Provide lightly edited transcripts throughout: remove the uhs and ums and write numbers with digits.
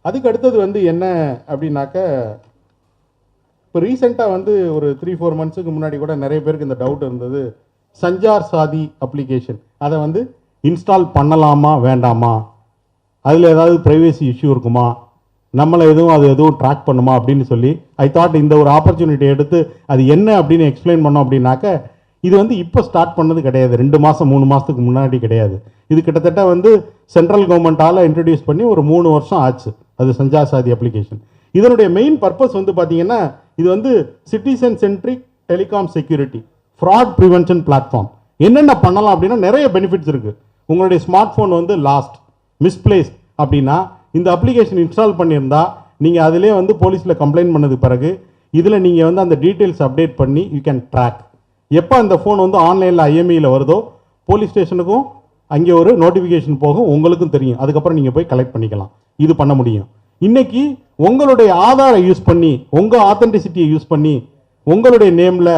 அதுக்கு அடுத்தது வந்து என்ன அப்படின்னாக்க, இப்போ ரீசெண்டாக வந்து ஒரு 3-4 மந்த்ஸுக்கு முன்னாடி கூட நிறைய பேருக்கு இந்த டவுட் இருந்தது. சஞ்சார் சாதி அப்ளிகேஷன் அதை வந்து இன்ஸ்டால் பண்ணலாமா வேண்டாமா, அதில் ஏதாவது ப்ரைவேசி இஷ்யூ இருக்குமா, நம்மளை எதுவும் ட்ராக் பண்ணுமா அப்படின்னு சொல்லி ஐ தாட் இந்த ஒரு ஆப்பர்ச்சுனிட்டி எடுத்து அது என்ன அப்படின்னு எக்ஸ்பிளைன் பண்ணோம். அப்படின்னாக்க இது வந்து இப்போ ஸ்டார்ட் பண்ணது கிடையாது, 2 மாதம் 3 மாதத்துக்கு முன்னாடி கிடையாது. இது கிட்டத்தட்ட வந்து சென்ட்ரல் கவர்மெண்ட்டால் இன்ட்ரடியூஸ் பண்ணி ஒரு 3 வருஷம் ஆச்சு அது சஞ்சார் சாதி அப்ளிகேஷன். இதனுடைய மெயின் பர்பஸ் வந்து பார்த்தீங்கன்னா, இது வந்து citizen centric telecom security fraud prevention platform. என்னென்ன பண்ணலாம் அப்படின்னா நிறைய பெனிஃபிட்ஸ் இருக்குது. உங்களுடைய ஸ்மார்ட் ஃபோன் வந்து லாஸ்ட் மிஸ்பிளேஸ் அப்படின்னா இந்த அப்ளிகேஷன் இன்ஸ்டால் பண்ணியிருந்தா நீங்கள் அதிலே வந்து போலீஸில் கம்ப்ளைண்ட் பண்ணது பிறகு இதில் நீங்கள் வந்து அந்த டீட்டெயில்ஸ் அப்டேட் பண்ணி யூ கேன் ட்ராக். எப்போ அந்த ஃபோன் வந்து ஆன்லைனில் ஐஎம்இயில் வருதோ போலீஸ் ஸ்டேஷனுக்கும் அங்கே ஒரு நோட்டிஃபிகேஷன் போகும், உங்களுக்கும் தெரியும். அதுக்கப்புறம் நீங்கள் போய் கலெக்ட் பண்ணிக்கலாம். இது பண்ண முடியும். இன்னைக்கு உங்களுடைய ஆதாரை யூஸ் பண்ணி உங்கள் ஆத்தென்டிசிட்டியை யூஸ் பண்ணி உங்களுடைய நேமில்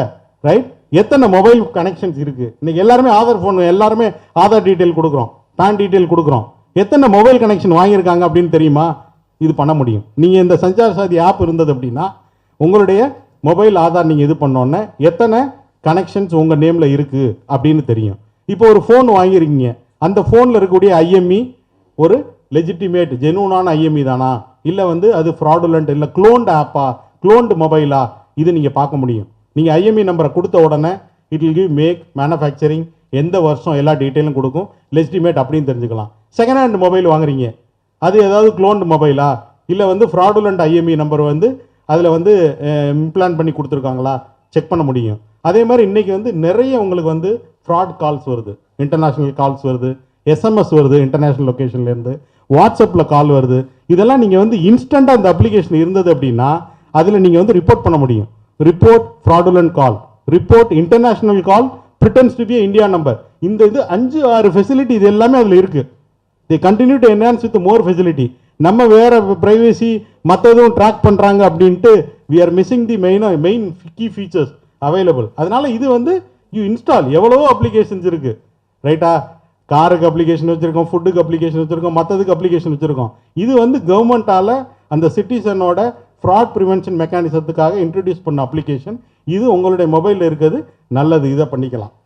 ரைட் எத்தனை மொபைல் கனெக்ஷன்ஸ் இருக்குது. இன்னைக்கு எல்லாருமே ஆதார் ஃபோன், எல்லாருமே ஆதார் டீட்டெயில் கொடுக்குறோம், பேன் டீட்டெயில் கொடுக்குறோம். எத்தனை மொபைல் கனெக்ஷன் வாங்கியிருக்காங்க அப்படின்னு தெரியுமா? இது பண்ண முடியும். நீங்கள் இந்த சஞ்சார் சாதி ஆப் இருந்தது அப்படின்னா உங்களுடைய மொபைல் ஆதார் நீங்கள் இது பண்ணோன்னே எத்தனை கனெக்ஷன்ஸ் உங்கள் நேமில் இருக்குது அப்படின்னு தெரியும். இப்போ ஒரு ஃபோன் வாங்கியிருக்கீங்க, அந்த ஃபோனில் இருக்கக்கூடிய ஐஎம்இ ஒரு லெஜிட்டிமேட் ஜெனூனான ஐஎம்இ தானா, இல்லை வந்து அது ஃப்ராடுலண்ட், இல்லை க்ளோன்டு ஆப்பா, க்ளோன்டு மொபைலா, இது நீங்கள் பார்க்க முடியும். நீங்கள் ஐஎம்இ நம்பரை கொடுத்த உடனே it will give make, manufacturing, எந்த வருஷம், எல்லா டீட்டெயிலும் கொடுக்கும், லெஜிட்டிமேட் அப்படின்னு தெரிஞ்சுக்கலாம். செகண்ட் ஹேண்ட் மொபைல் வாங்குறீங்க, அது ஏதாவது க்ளோன்டு மொபைலா, இல்லை வந்து ஃப்ராடுலண்ட் ஐஎம்இ நம்பர் வந்து அதில் வந்து இம்ப்ளான் பண்ணி கொடுத்துருக்காங்களா, செக் பண்ண முடியும். அதே மாதிரி இன்றைக்கி வந்து நிறைய உங்களுக்கு வந்து ஃப்ராட் கால்ஸ் வருது, இன்டர்நேஷ்னல் கால்ஸ் வருது, எஸ்எம்எஸ் வருது இன்டர்நேஷ்னல் லொக்கேஷன்லேருந்து, வாட்ஸ்அப்பில் கால் வருது. இதெல்லாம் நீங்கள் வந்து இன்ஸ்டண்ட்டாக அந்த அப்ளிகேஷன் இருந்தது அப்படின்னா அதில் நீங்கள் வந்து ரிப்போர்ட் பண்ண முடியும். Report fraudulent call, report international call, pretends to be India number. இந்த இது 5-6 ஃபெசிலிட்டி இது எல்லாமே அதில் இருக்குது. The continue to enhance with more facility. நம்ம வேறு ப்ரைவேசி மற்ற எதுவும் ட்ராக் பண்ணுறாங்க அப்படின்ட்டு we are missing the main key features available. அதனால் இது வந்து யூ இன்ஸ்டால், எவ்வளவோ அப்ளிகேஷன்ஸ் இருக்குது ரைட்டா. காருக்கு அப்ளிகேஷன் வச்சுருக்கோம், ஃபுட்டுக்கு அப்ளிகேஷன் வச்சுருக்கோம், மற்றதுக்கு அப்ளிகேஷன் வச்சுருக்கோம். இது வந்து கவர்மெண்ட்டால் அந்த சிட்டிசனோட ஃப்ராட் ப்ரிவென்ஷன் மெக்கானிசத்துக்காக இன்ட்ரடியூஸ் பண்ண அப்ளிகேஷன். இது உங்களுடைய மொபைலில் இருக்கிறது நல்லது, இதை பண்ணிக்கலாம்.